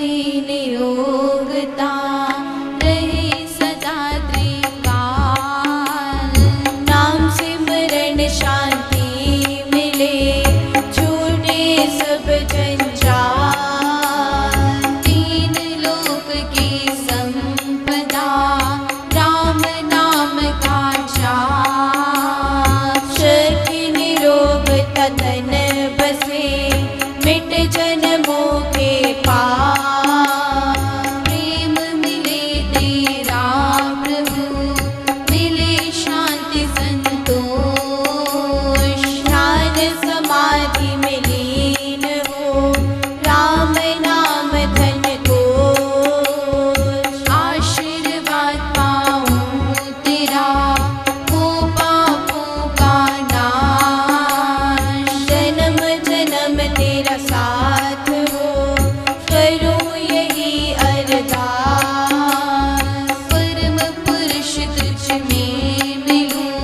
तीन योगता रहे सदा त्रिकाल। नाम सिमरन शांति मिले छूटे सब जंजाल। तीन लोक की संपदा राम नाम का जाप। शक्ति निरोग तन बसे मिट जन्मों के पाप। प्रेम मिले तेरा प्रभु मिले शांति संतोष। ध्यान समाधि में लीन हो राम नाम धन कोश। आशीर्वाद पाऊं तेरा हो पापों का नाश। जन्म जन्म तेरा साथ हो करूं यही अरदास। परम पुरुष तुझ में मिलूं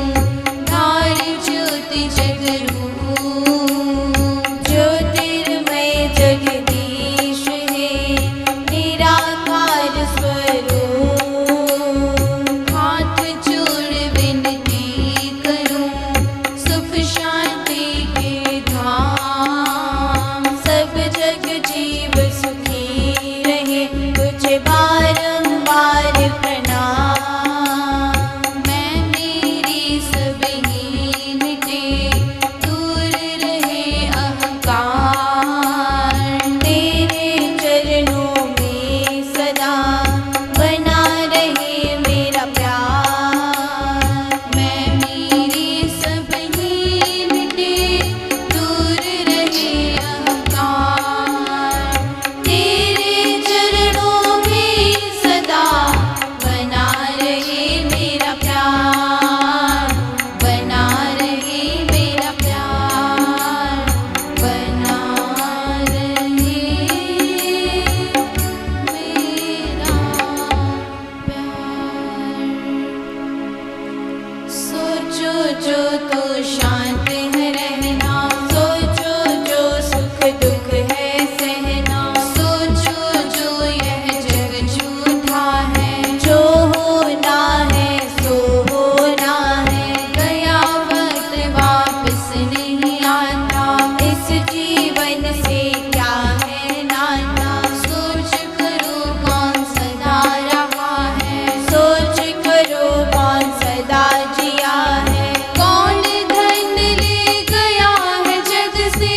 धार ज्योति जगरूं। ज्योतिर्मय जगदीश है निराकार स्वरूप। हाथ जोड़ विनती करूं सुख शांति के धाम। सब जग जीव सुखी रहे तुझे बारंबार प्रणाम। मैं मेरी सब हीन मिटे दूर रहे अहंकार। तेरे चरणों में सदा बना रहे मेरा प्यार। मैं मेरी सब हीन मिटे दूर रहे अहंकार। तेरे चरणों में सदा बना रहे मेरा प्यार। बना रहे मेरा प्यार। बना रहे मेरा प्यार। सोचो जो तो शांत है रहना। सोचो जो सुख दुख है सहना। सोचो जो यह जग झूठा है। जो होना है सो होना है। गया वक्त वापस नहीं आता। इस जीवन से क्या है नाता। सोच करो कौन सदा रहा है। सोच करो कौन सदा जिया है। कौन धन ले गया है जग से।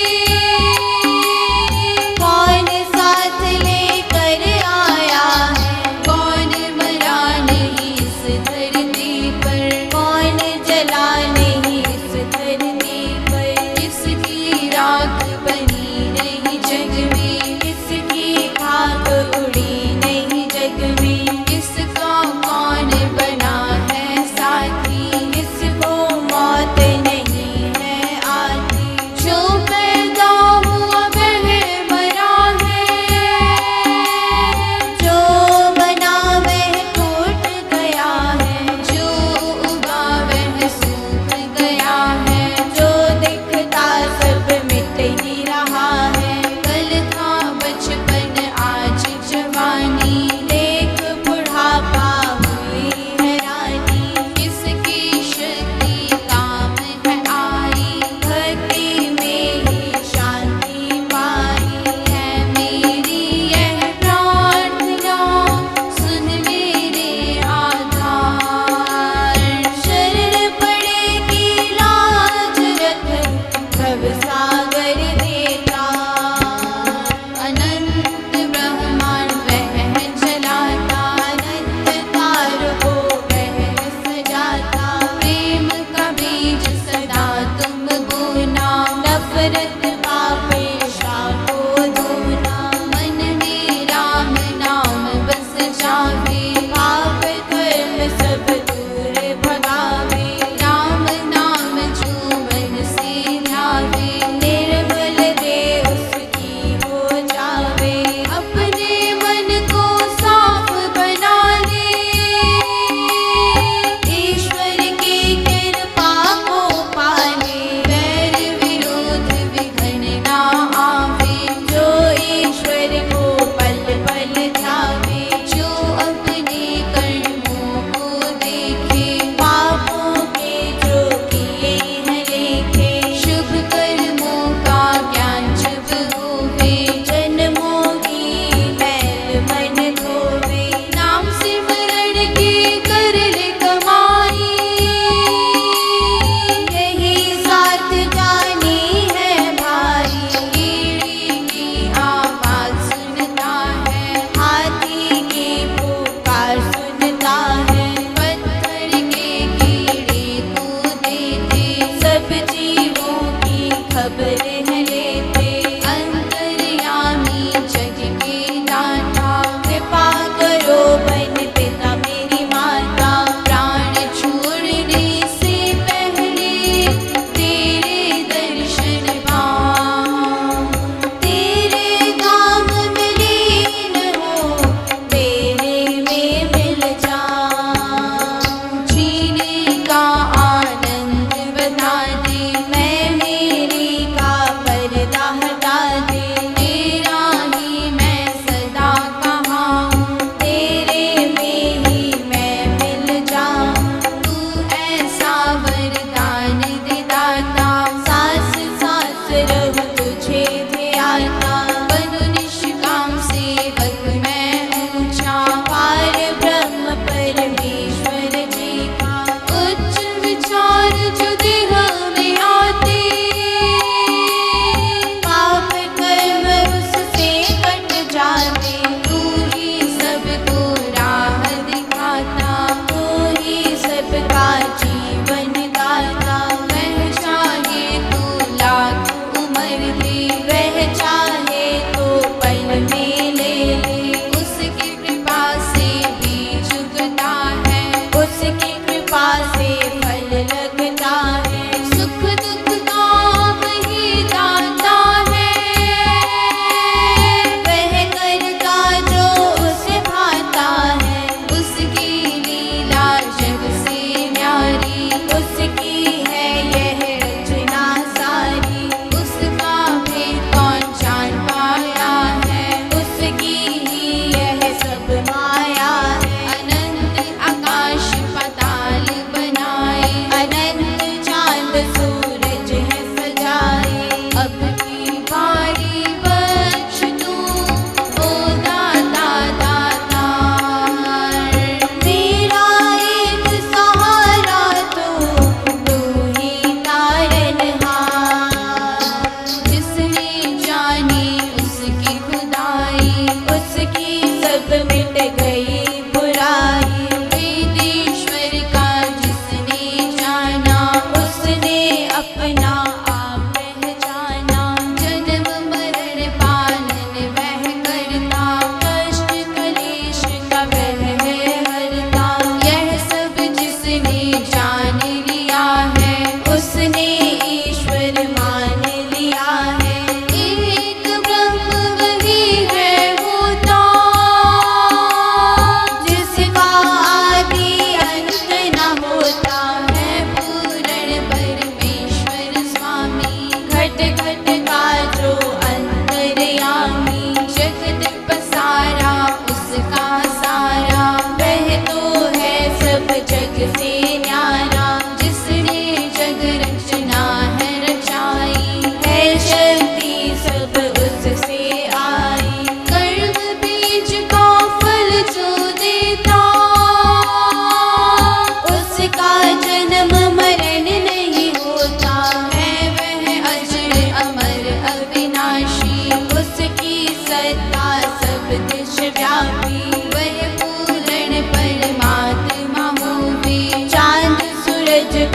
कौन साथ लेकर आया है। कौन मरा नहीं इस धरती पर। कौन जला नहीं इस धरती पर। किसकी राख बनी नहीं जग में। किसकी खाक उड़ी नहीं जग में। किसका कौन बना है साथी। किसको मौत नहीं है आती। जो पैदा हुआ वह मरा है। जो बना वह टूट गया है। जो उगा वह सूख गया है। जो दिखता सब मिट ही रहा है। कल था बचपन आज जवानी। देख बुढ़ापा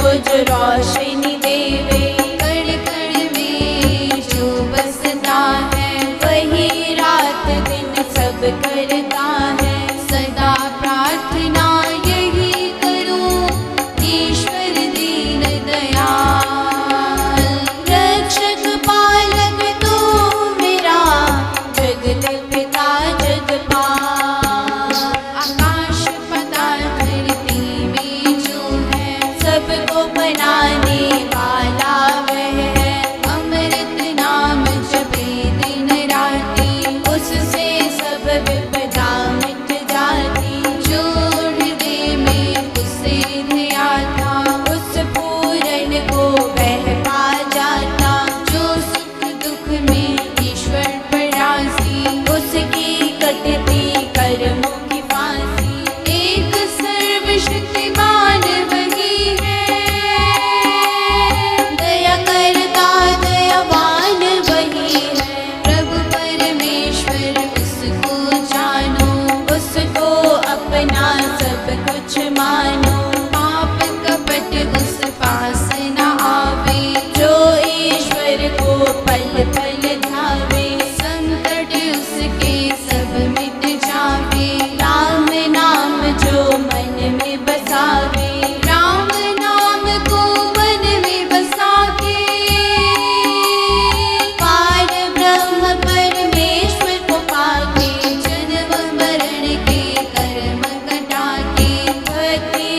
जो रोशनी देवे। कण कण में जो बसता है वही रात दिन सब करता है। सदा प्रार्थना यही करूं ईश्वर दीन दयाल। रक्षक पालक तू मेरा जगत पिता जगपाल। आकाश पाताल धरती में जो है सबको बनाने वाला वह है। अमृत नाम जपे दिन राती उससे सब विपदा मिट जाती। जो हृदय में उसे ध्याया था उस पूरन को वह पा जाता। जो सुख दुख में ईश्वर पर राजी उसकी कटती कर्मों की फांसी। एक सर्वशक्तिमान वही है दया करता दयावान वही है। प्रभु परमेश्वर उसको जानो उसको अपना सब कुछ मानो। पाप कपट उस पास न आवे जो ईश्वर को पल पल ध्यावे। संकट उसके सब मिट जावे। राम नाम जो मन में बसावे। राम नाम को मन में बसा के पार ब्रह्म परमेश्वर को पाके। जन्म मरण के कर्म कटा के भक्ति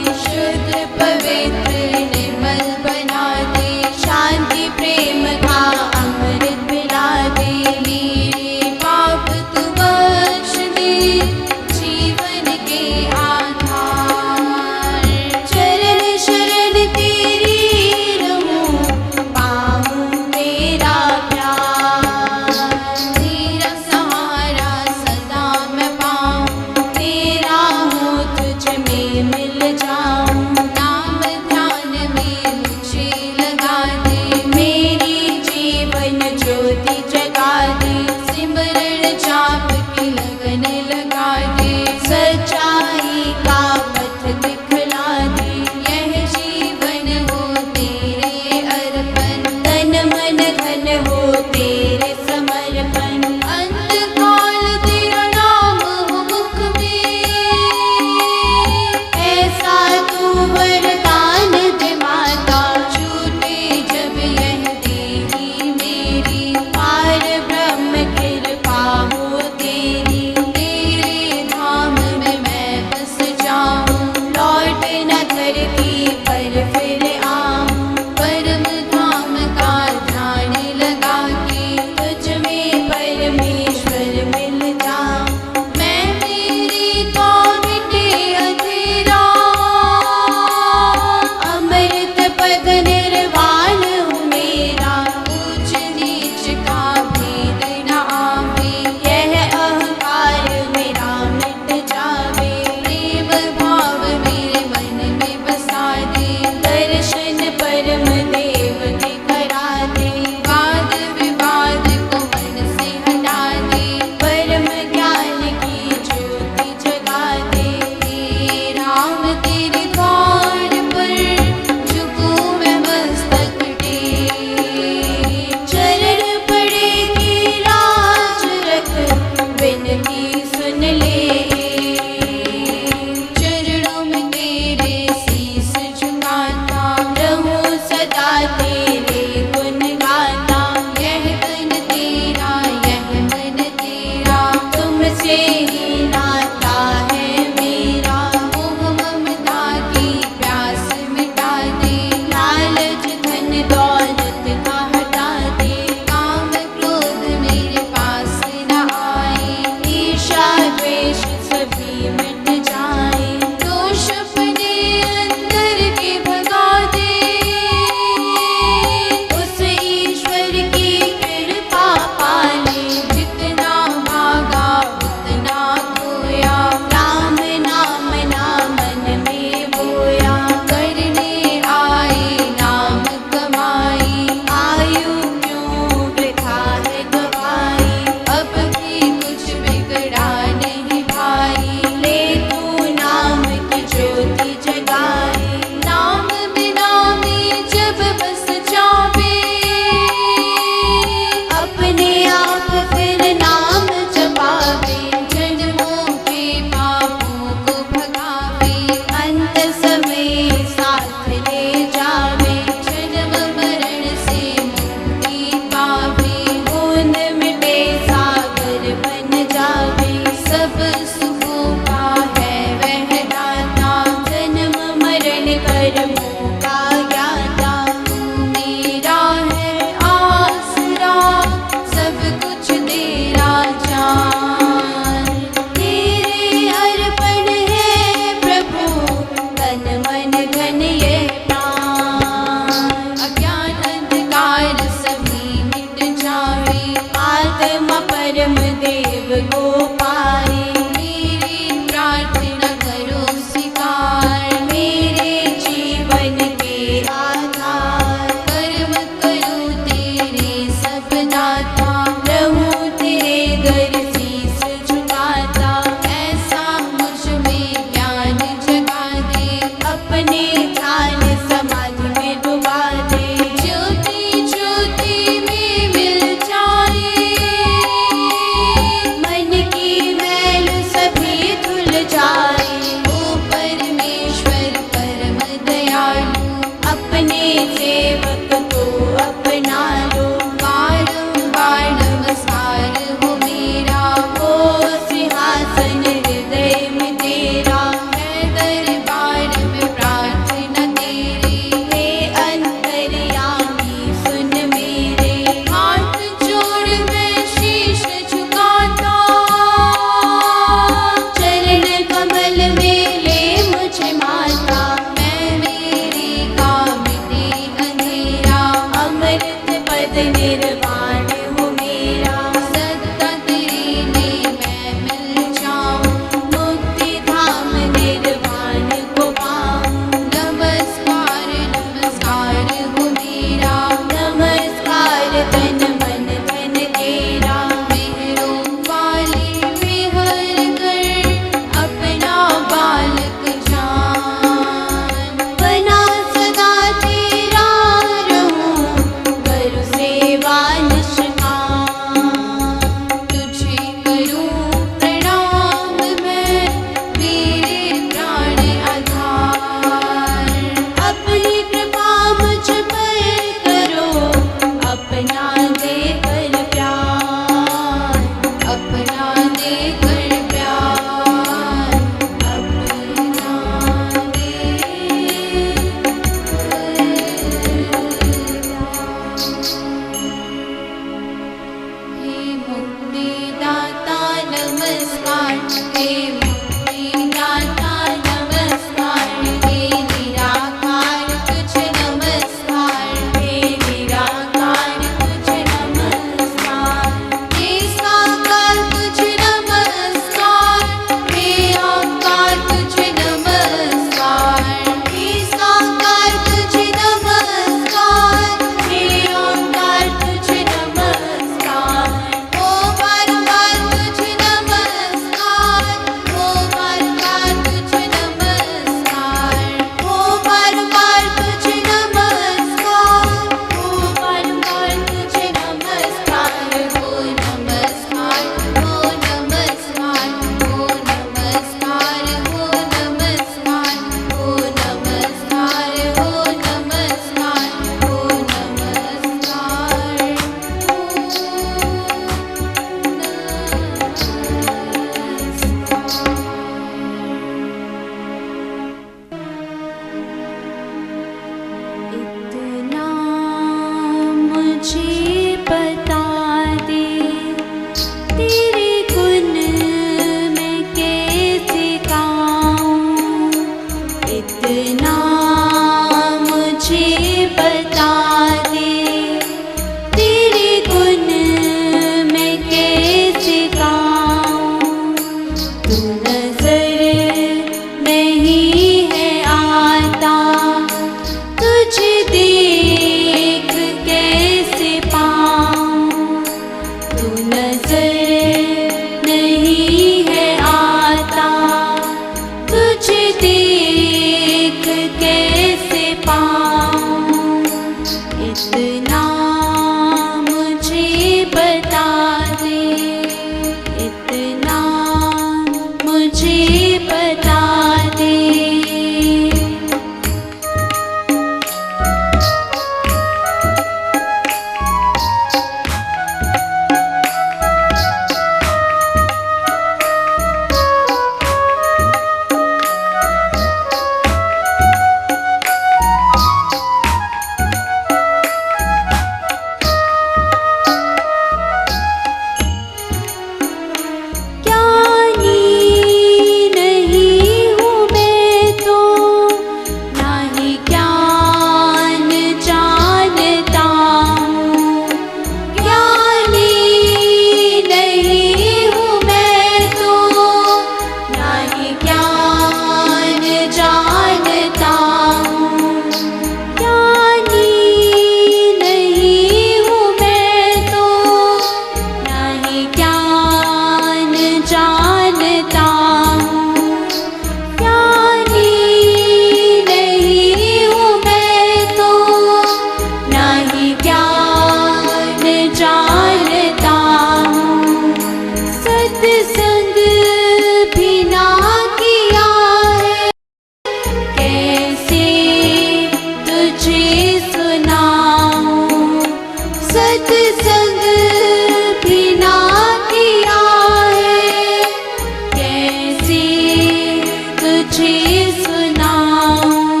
तुझे सुनाऊं,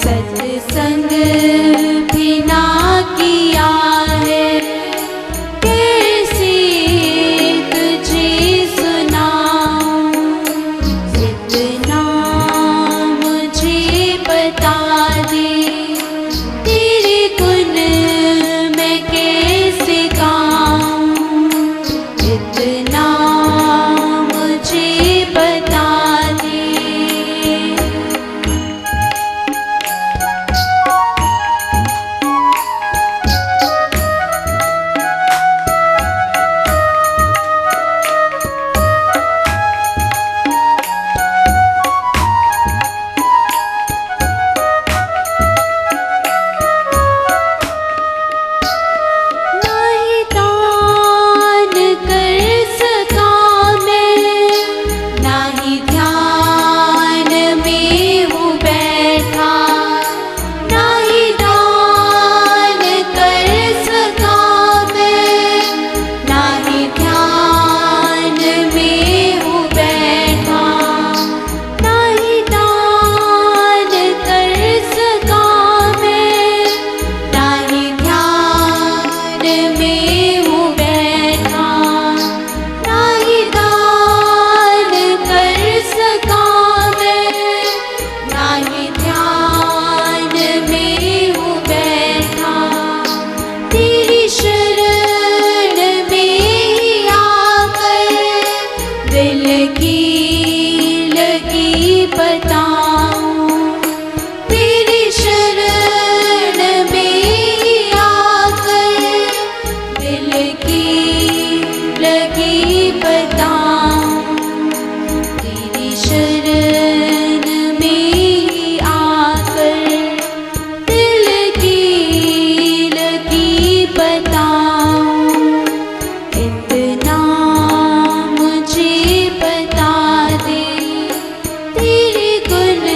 सत्संग भी ना किया है, कैसे तुझे सुनाऊं। इतना मुझे बता दे, तेरे गुण मैं कैसे गाऊं। इतना मुझे बता दे। नहीं दान कर सका मैं, नहीं ध्यान में हूँ बैठा, नहीं दान कर सका मैं, नहीं ध्यान में हूँ बैठा, नहीं दान कर सका मैं, नहीं ध्यान में हूँ बैठा, नहीं दान कर सका मैं, नहीं ध्यान में हूँ बैठा। तेरी शरण में ही आकर दिल की लगी बताऊं, तेरी शरण में ही आकर दिल की लगी बताऊं, तेरी शरण में ही आकर दिल की लगी बताऊं। इतना मुझे बता दे, तेरे गुण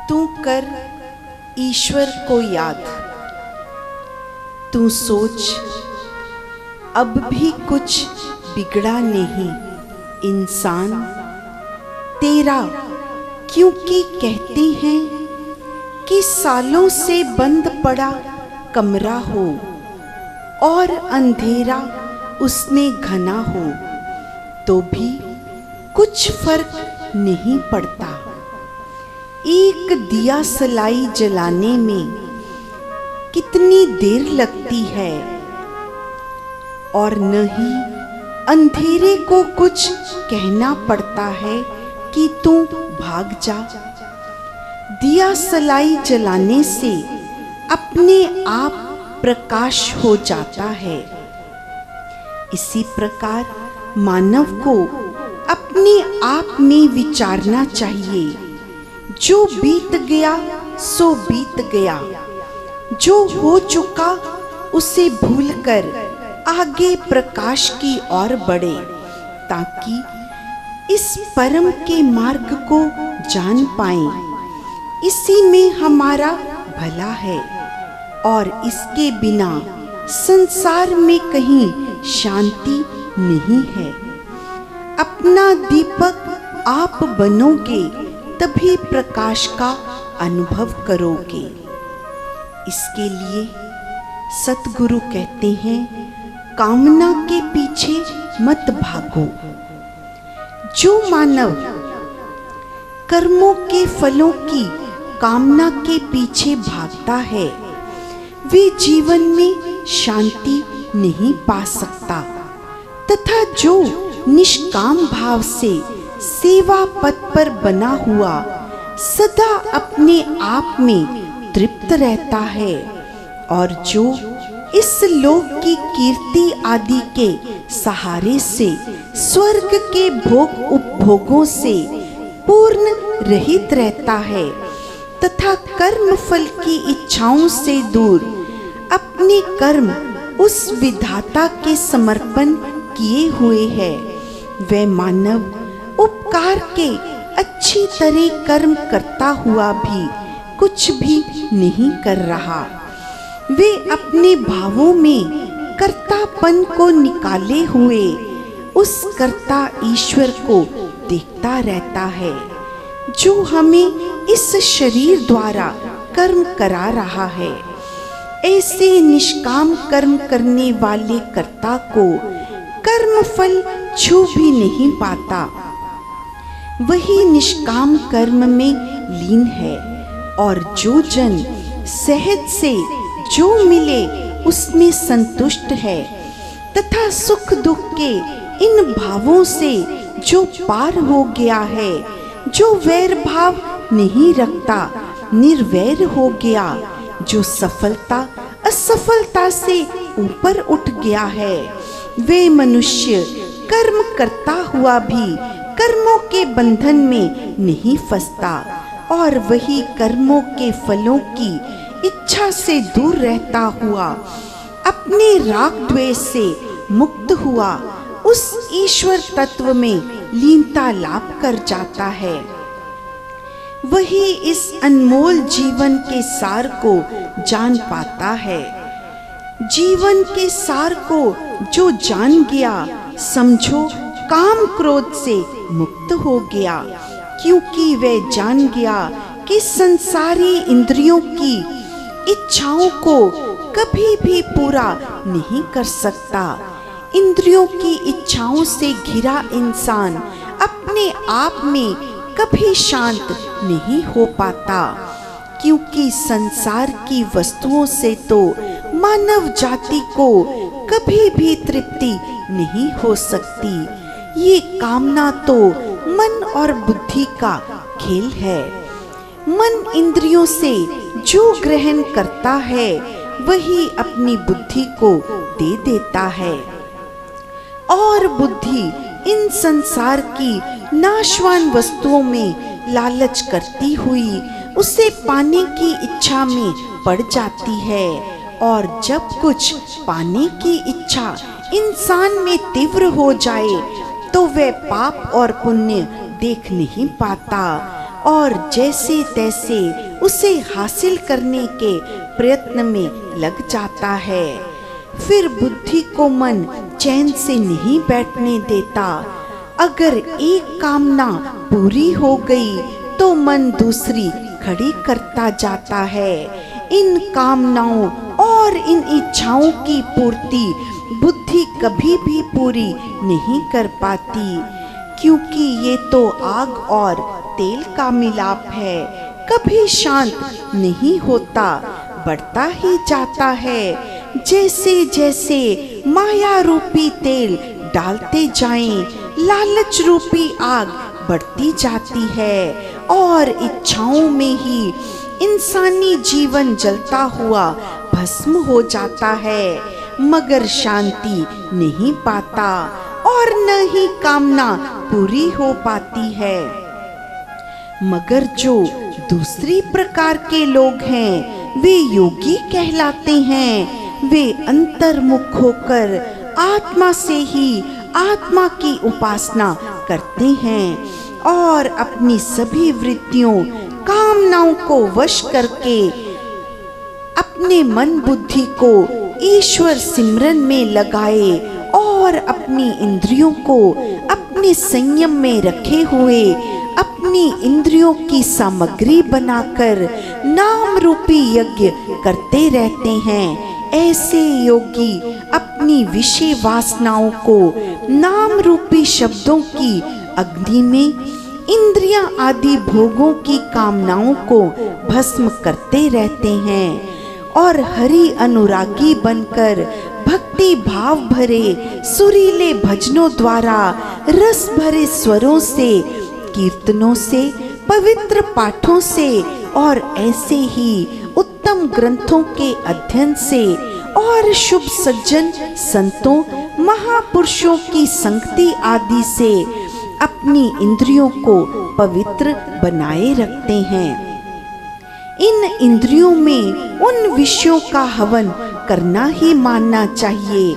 तू कर ईश्वर को याद। तू सोच अब भी कुछ बिगड़ा नहीं इंसान तेरा, क्योंकि कहते हैं कि सालों से बंद पड़ा कमरा हो और अंधेरा उसमें घना हो तो भी कुछ फर्क नहीं पड़ता। एक दिया सलाई जलाने में कितनी देर लगती है और न ही अंधेरे को कुछ कहना पड़ता है कि तू भाग जा। दिया सलाई जलाने से अपने आप प्रकाश हो जाता है। इसी प्रकार मानव को अपने आप में विचारना चाहिए। जो बीत गया सो बीत गया, जो हो चुका उसे भूलकर आगे प्रकाश की ओर बढ़े, ताकि इस परम के मार्ग को जान पाएं। इसी में हमारा भला है और इसके बिना संसार में कहीं शांति नहीं है। अपना दीपक आप बनोगे तभी प्रकाश का अनुभव करोगे। इसके लिए सतगुरु कहते हैं, कामना के पीछे मत भागो। जो मानव कर्मों के फलों की कामना के पीछे भागता है वे जीवन में शांति नहीं पा सकता, तथा जो निष्काम भाव से सेवा पथ पर बना हुआ सदा अपने आप में तृप्त रहता है और जो इस लोक की कीर्ति आदि के सहारे से स्वर्ग के भोग उपभोगों से पूर्ण रहित रहता है तथा कर्म फल की इच्छाओं से दूर अपने कर्म उस विधाता के समर्पण किए हुए है, वह मानव उपकार के अच्छी तरह कर्म करता हुआ भी कुछ भी नहीं कर रहा। वे अपने भावों में कर्तापन को निकाले हुए उस कर्ता ईश्वर को देखता रहता है, जो हमें इस शरीर द्वारा कर्म करा रहा है। ऐसे निष्काम कर्म करने वाले कर्ता को कर्म फल छू भी नहीं पाता। वही निष्काम कर्म में लीन है और जो जन सहज से जो मिले उसमें संतुष्ट है तथा सुख दुख के इन भावों से जो पार हो गया है, जो वैर भाव नहीं रखता, निर्वैर हो गया, जो सफलता असफलता से ऊपर उठ गया है, वे मनुष्य कर्म करता हुआ भी कर्मों के बंधन में नहीं फंसता और वही कर्मों के फलों की इच्छा से दूर रहता हुआ अपने राग द्वेष से मुक्त हुआ उस ईश्वर तत्व में लीनता लाभ कर जाता है। वही इस अनमोल जीवन के सार को जान पाता है। जीवन के सार को जो जान गया, समझो काम क्रोध से मुक्त हो गया, क्योंकि वह जान गया कि संसारी इंद्रियों की इच्छाओं को कभी भी पूरा नहीं कर सकता। इंद्रियों की इच्छाओं से घिरा इंसान अपने आप में कभी शांत नहीं हो पाता, क्योंकि संसार की वस्तुओं से तो मानव जाति को कभी भी तृप्ति नहीं हो सकती। ये कामना तो मन और बुद्धि का खेल है। मन इंद्रियों से जो ग्रहण करता है वही अपनी बुद्धि को दे देता है और बुद्धि इन संसार की नाशवान वस्तुओं में लालच करती हुई उसे पाने की इच्छा में पड़ जाती है और जब कुछ पाने की इच्छा इंसान में तीव्र हो जाए तो वह पाप और पुण्य देख नहीं पाता और जैसे तैसे उसे हासिल करने के प्रयत्न में लग जाता है। फिर बुद्धि को मन चैन से नहीं बैठने देता। अगर एक कामना पूरी हो गई तो मन दूसरी खड़ी करता जाता है। इन कामनाओं और इन इच्छाओं की पूर्ति बुद्धि कभी भी पूरी नहीं कर पाती, क्योंकि ये तो आग और तेल का मिलाप है, कभी शांत नहीं होता, बढ़ता ही जाता है। जैसे जैसे माया रूपी तेल डालते जाएं, लालच रूपी आग बढ़ती जाती है और इच्छाओं में ही इंसानी जीवन जलता हुआ भस्म हो जाता है, मगर शांति नहीं पाता और न ही कामना पूरी हो पाती है। मगर जो दूसरी प्रकार के लोग हैं वे योगी कहलाते हैं। वे अंतर्मुख होकर आत्मा से ही आत्मा की उपासना करते हैं और अपनी सभी वृत्तियों कामनाओं को वश करके अपने मन बुद्धि को ईश्वर सिमरन में लगाए और अपनी इंद्रियों को अपने संयम में रखे हुए अपनी इंद्रियों की सामग्री बनाकर नाम रूपी यज्ञ करते रहते हैं। ऐसे योगी अपनी विषय वासनाओं को नाम रूपी शब्दों की अग्नि में इंद्रियां आदि भोगों की कामनाओं को भस्म करते रहते हैं और हरि अनुरागी बनकर भक्ति भाव भरे सुरीले भजनों द्वारा रस भरे स्वरों से, कीर्तनों से, पवित्र पाठों से और ऐसे ही उत्तम ग्रंथों के अध्ययन से और शुभ सज्जन संतों महापुरुषों की संगति आदि से अपनी इंद्रियों को पवित्र बनाए रखते हैं। इन इंद्रियों में उन विषयों का हवन करना ही मानना चाहिए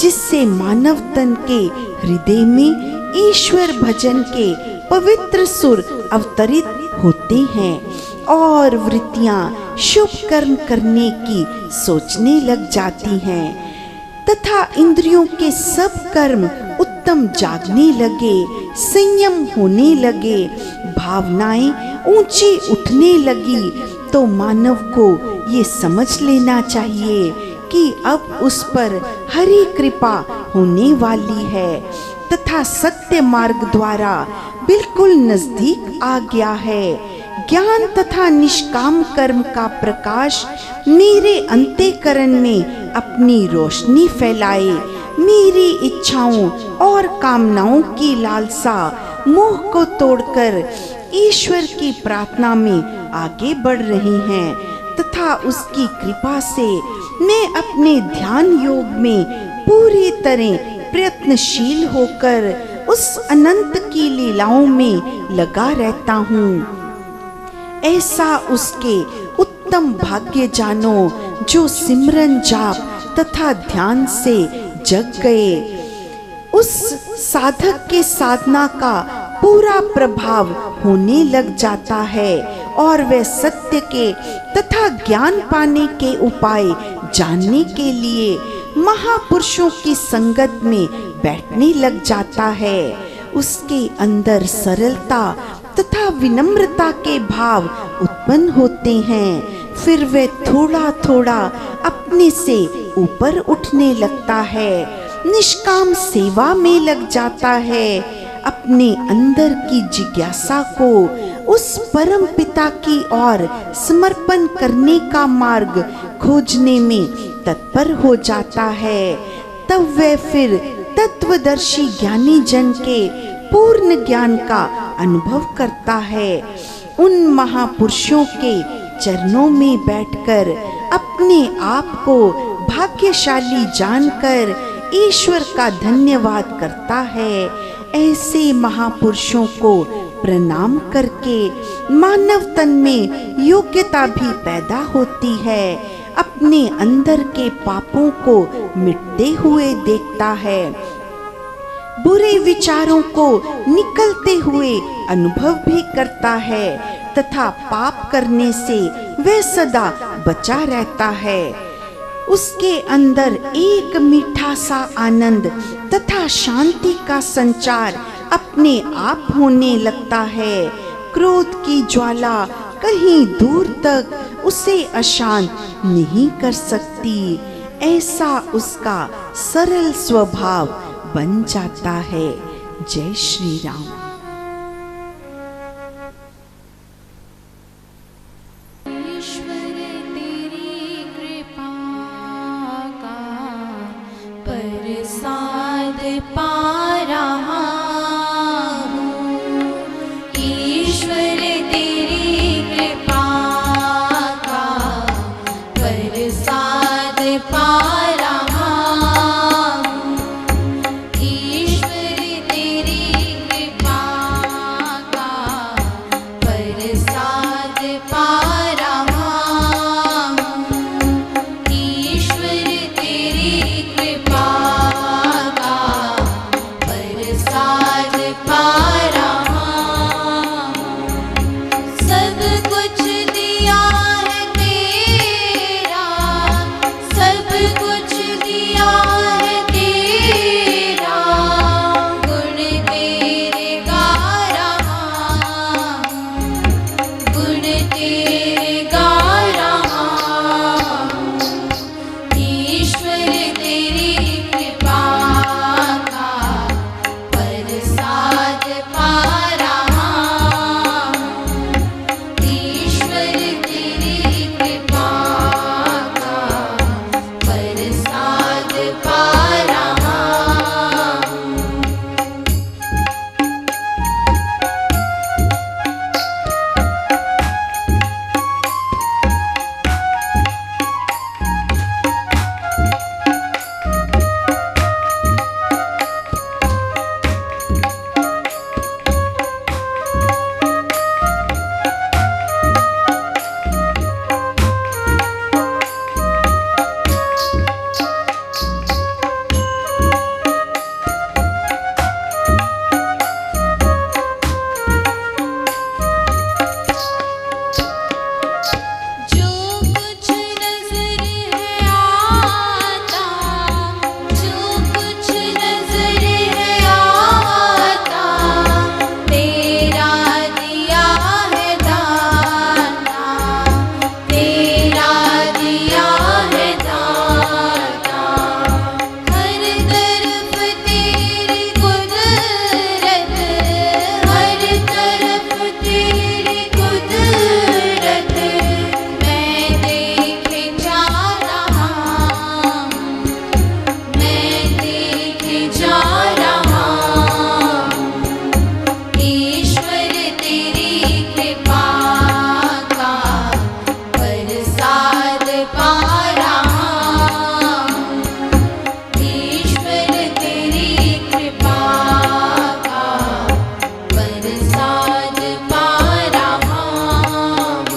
जिससे मानव तन के हृदय में ईश्वर भजन के पवित्र सुर अवतरित होते हैं और वृत्तियां शुभ कर्म करने की सोचने लग जाती हैं तथा इंद्रियों के सब कर्म उत्तम जागने लगे, संयम होने लगे, भावनाएं ऊंची उठने लगी, तो मानव को ये समझ लेना चाहिए कि अब उस पर हरि कृपा होने वाली है तथा सत्य मार्ग द्वारा बिल्कुल नजदीक आ गया है। ज्ञान तथा निष्काम कर्म का प्रकाश मेरे अंतःकरण में अपनी रोशनी फैलाए, मेरी इच्छाओं और कामनाओं की लालसा मोह को तोड़कर ईश्वर की प्रार्थना में आगे बढ़ रही हैं तथा उसकी कृपा से मैं अपने ध्यान योग में पूरी तरह प्रयत्नशील होकर उस अनंत की लीलाओं में लगा रहता हूँ। ऐसा उसके उत्तम भाग्य जानो जो सिमरन जाप तथा ध्यान से जग गए। उस साधक के साधना का पूरा प्रभाव होने लग जाता है और वह सत्य के तथा ज्ञान पाने के उपाय जानने के लिए महापुरुषों की संगत में बैठने लग जाता है। उसके अंदर सरलता तथा विनम्रता के भाव उत्पन्न होते हैं। फिर वह थोड़ा थोड़ा अपने से ऊपर उठने लगता है, निष्काम सेवा में लग जाता है, अपने अंदर की जिज्ञासा को उस परम पिता की ओर समर्पण करने का मार्ग खोजने में तत्पर हो जाता है। तब वह फिर तत्वदर्शी ज्ञानी जन के पूर्ण ज्ञान का अनुभव करता है। उन महापुरुषों के चरणों में बैठकर अपने आप को भाग्यशाली जानकर ईश्वर का धन्यवाद करता है। ऐसे महापुरुषों को प्रणाम करके मानव तन में योग्यता भी पैदा होती है, अपने अंदर के पापों को मिटते हुए देखता है। बुरे विचारों को निकलते हुए अनुभव भी करता है तथा पाप करने से वह सदा बचा रहता है। उसके अंदर एक मीठा सा आनंद तथा शांति का संचार अपने आप होने लगता है। क्रोध की ज्वाला कहीं दूर तक उसे अशांत नहीं कर सकती। ऐसा उसका सरल स्वभाव बन जाता है। जय श्री राम। ईश्वर तेरी कृपा का प्रसाद पा रहा हूँ। ईश्वर तेरी कृपा का प्रसाद पा रहा हूँ। ईश्वर तेरी कृपा का प्रसाद पा रहा हूँ। ईश्वर तेरी कृपा का प्रसाद पा रहा हूँ। सब कुछ दिया है तेरा, सब कुछ दिया है तेरा, गुण तेरे गा रहा हूँ, गुण तेरे गा रहा हूँ। ईश्वर तेरी कृपा का प्रसाद पा रहा हूँ। ईश्वर तेरी कृपा का प्रसाद पा रहा हूँ। जो कुछ नजर है आता, जो कुछ नजर है आता, तेरा दिया है दाता, तेरा दिया है दाता। हर तरफ तेरी कुदरत, हर तरफ तेरी कुदरत, मैं देखे जा रहा हूँ, मैं देखे जा रहा हूँ। ईश्वर तेरी कृपा का प्रसाद पा रहा हूँ। ईश्वर तेरी कृपा का प्रसाद पा रहा हूँ।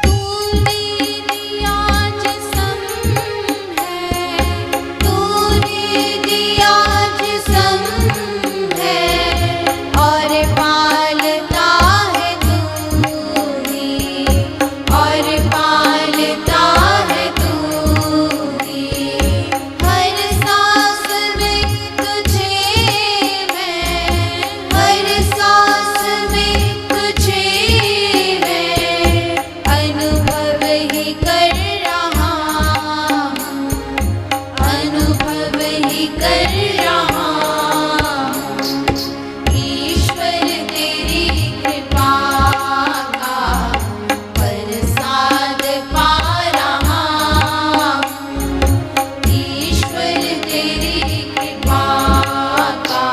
तू मेरी आज सम है, तूने दिया जिसम है, और पालता है तू ही, और पालता है तू ही। हर सांस में तुझे मैं, हर सांस में तुझे मैं अनुभव ही कर रहा हूँ, अनुभव ही कर रहा हूँ। ईश्वर तेरी कृपा का प्रसाद पा रहा हूँ। ईश्वर तेरी कृपा का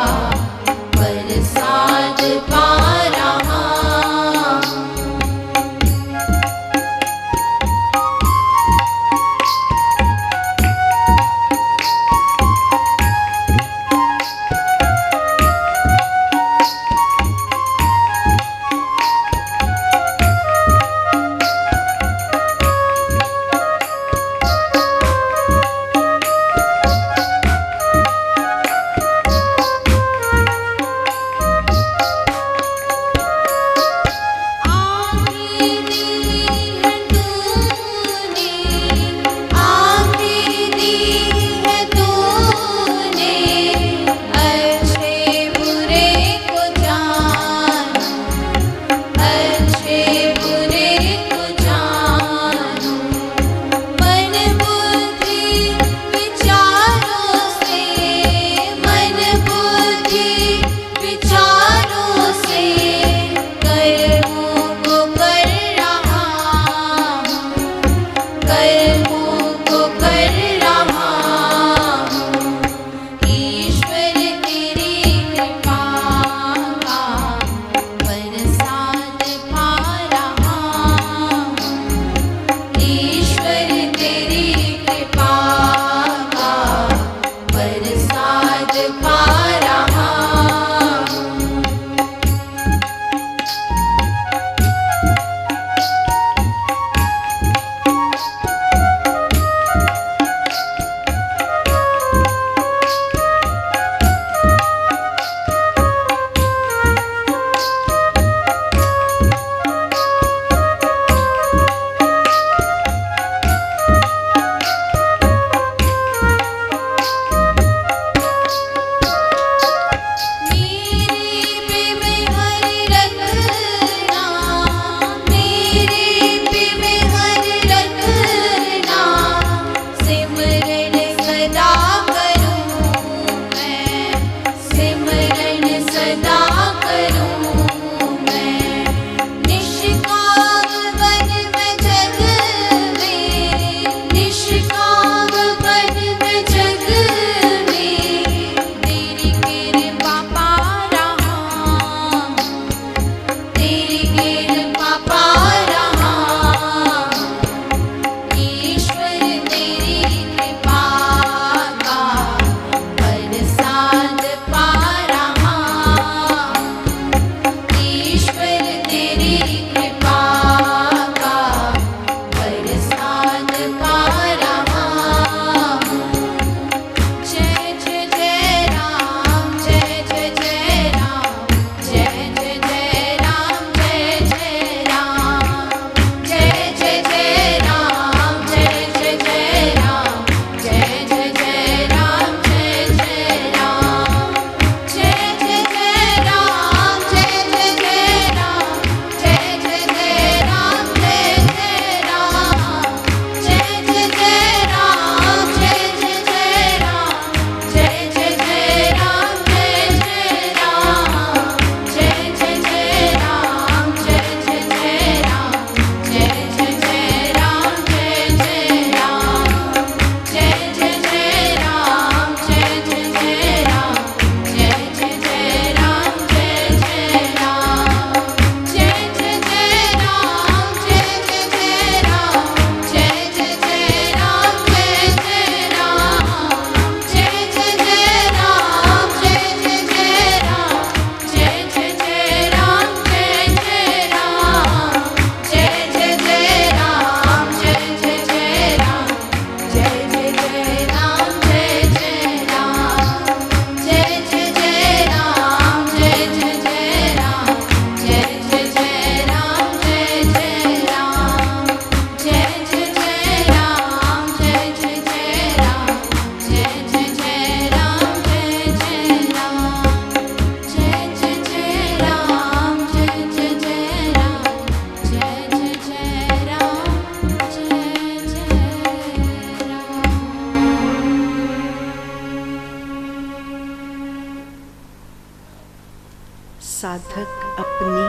साधक अपने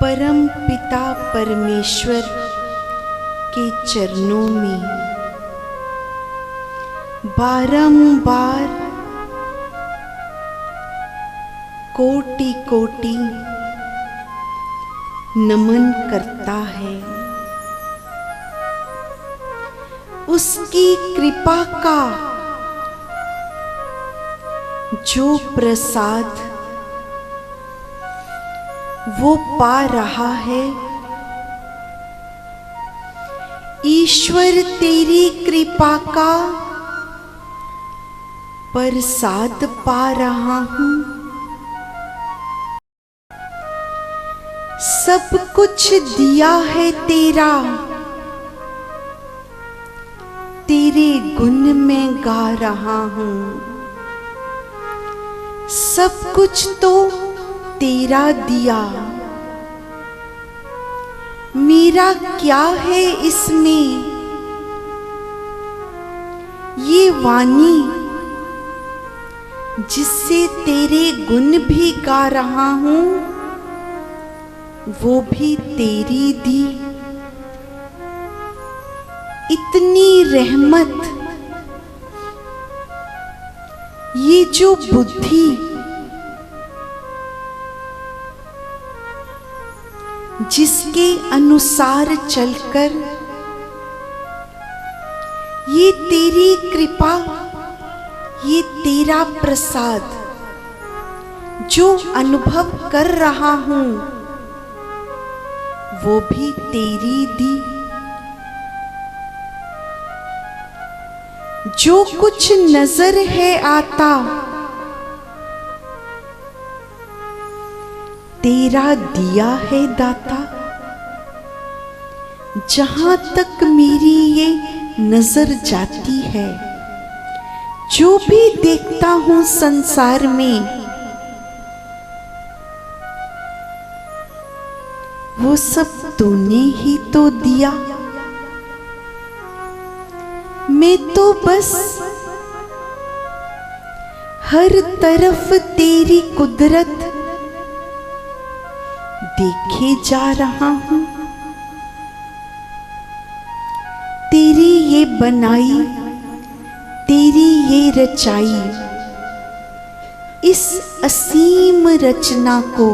परम पिता परमेश्वर के चरणों में बारंबार कोटि कोटि नमन करता है। उसकी कृपा का जो प्रसाद वो पा रहा है, ईश्वर तेरी कृपा का प्रसाद पा रहा हूं। सब कुछ दिया है तेरा, तेरे गुण में गा रहा हूं। सब कुछ तो तेरा दिया, मेरा क्या है इसमें। ये वाणी जिससे तेरे गुण भी गा रहा हूं, वो भी तेरी दी। इतनी रहमत, ये जो बुद्धि जिसके अनुसार चलकर ये तेरी कृपा, ये तेरा प्रसाद जो अनुभव कर रहा हूं, वो भी तेरी दी। जो कुछ नजर है आता, तेरा दिया है दाता। जहां तक मेरी ये नजर जाती है, जो भी देखता हूं संसार में, वो सब तूने ही तो दिया। मैं तो बस हर तरफ तेरी कुदरत देखे जा रहा हूं। तेरी ये बनाई, तेरी ये रचाई, इस असीम रचना को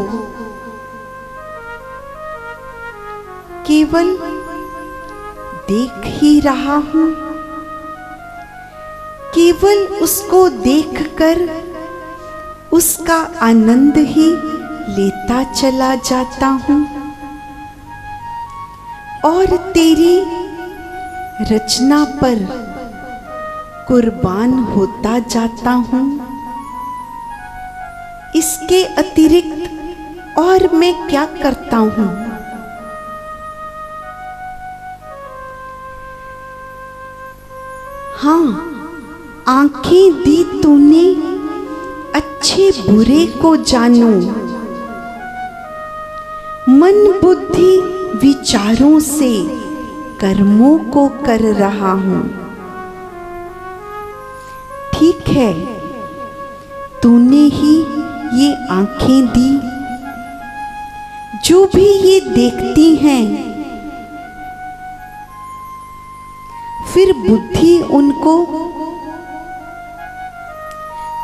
केवल देख ही रहा हूं। केवल उसको देखकर उसका आनंद ही लेता चला जाता हूं और तेरी रचना पर कुर्बान होता जाता हूं। इसके अतिरिक्त और मैं क्या करता हूं? हाँ, आंखें दी तूने अच्छे बुरे को जानूं, मन बुद्धि विचारों से कर्मों को कर रहा हूं। ठीक है, तूने ही ये आंखें दी, जो भी ये देखती हैं, फिर बुद्धि उनको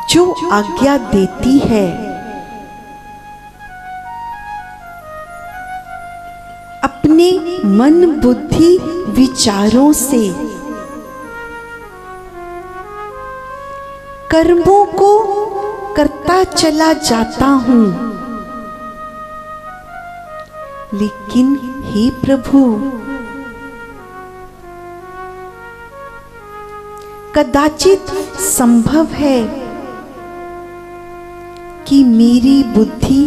जो आज्ञा देती है, अपने मन बुद्धि विचारों से कर्मों को करता चला जाता हूं। लेकिन हे प्रभु, कदाचित संभव है कि मेरी बुद्धि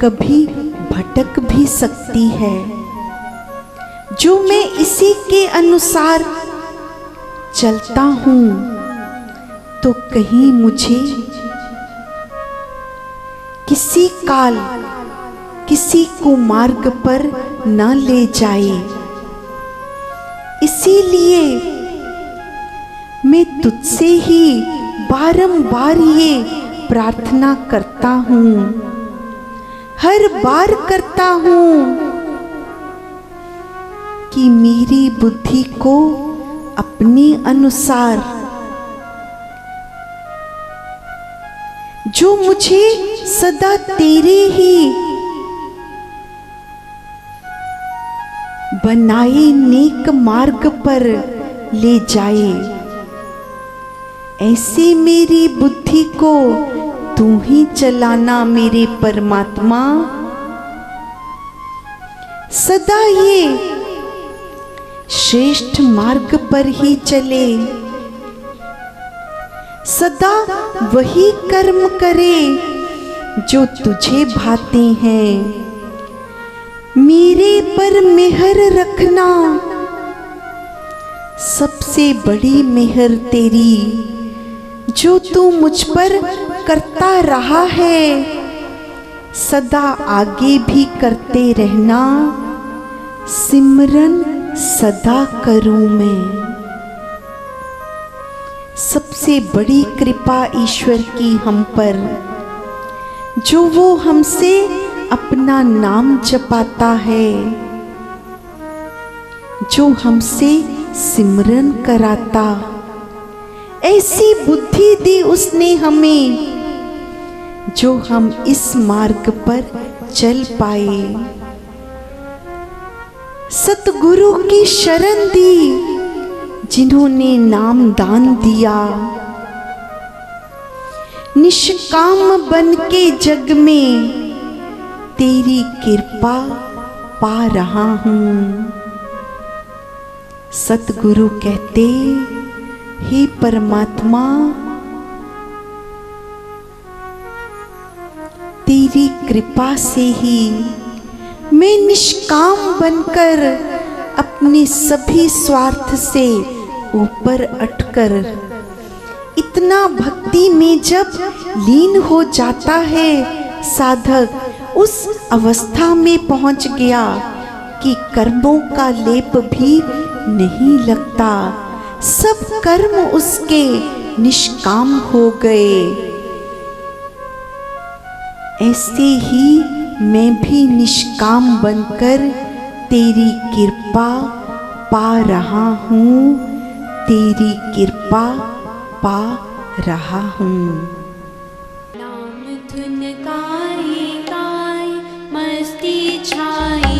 कभी भटक भी सकती है, जो मैं इसी के अनुसार चलता हूं, तो कहीं मुझे किसी काल किसी कुमार्ग पर न ले जाए। इसीलिए मैं तुझसे ही बारंबार ये प्रार्थना करता हूँ, हर बार करता हूँ कि मेरी बुद्धि को अपने अनुसार, जो मुझे सदा तेरे ही बनाए नेक मार्ग पर ले जाए, ऐसे मेरी बुद्धि को तू ही चलाना मेरे परमात्मा। सदा ये श्रेष्ठ मार्ग पर ही चले, सदा वही कर्म करे जो तुझे भाते हैं। मेरे पर मेहर रखना, सबसे बड़ी मेहर तेरी जो तू मुझ पर करता रहा है, सदा आगे भी करते रहना, सिमरन सदा करूं मैं। सबसे बड़ी कृपा ईश्वर की हम पर, जो वो हमसे अपना नाम जपाता है, जो हमसे सिमरन कराता, ऐसी बुद्धि दी उसने हमें जो हम इस मार्ग पर चल पाए। सतगुरु की शरण दी जिन्होंने नाम दान दिया, निष्काम बन के जग में तेरी कृपा पा रहा हूँ। सतगुरु कहते, हे परमात्मा, तेरी कृपा से ही मैं निष्काम बनकर अपने सभी स्वार्थ से ऊपर उठकर इतना भक्ति में जब लीन हो जाता है साधक, उस अवस्था में पहुंच गया कि कर्मों का लेप भी नहीं लगता, सब कर्म उसके निष्काम हो गए। ऐसे ही मैं भी निष्काम बनकर तेरी कृपा पा रहा हूँ, तेरी कृपा पा रहा हूँ। नाम धुन गाए गाए मस्ती छाई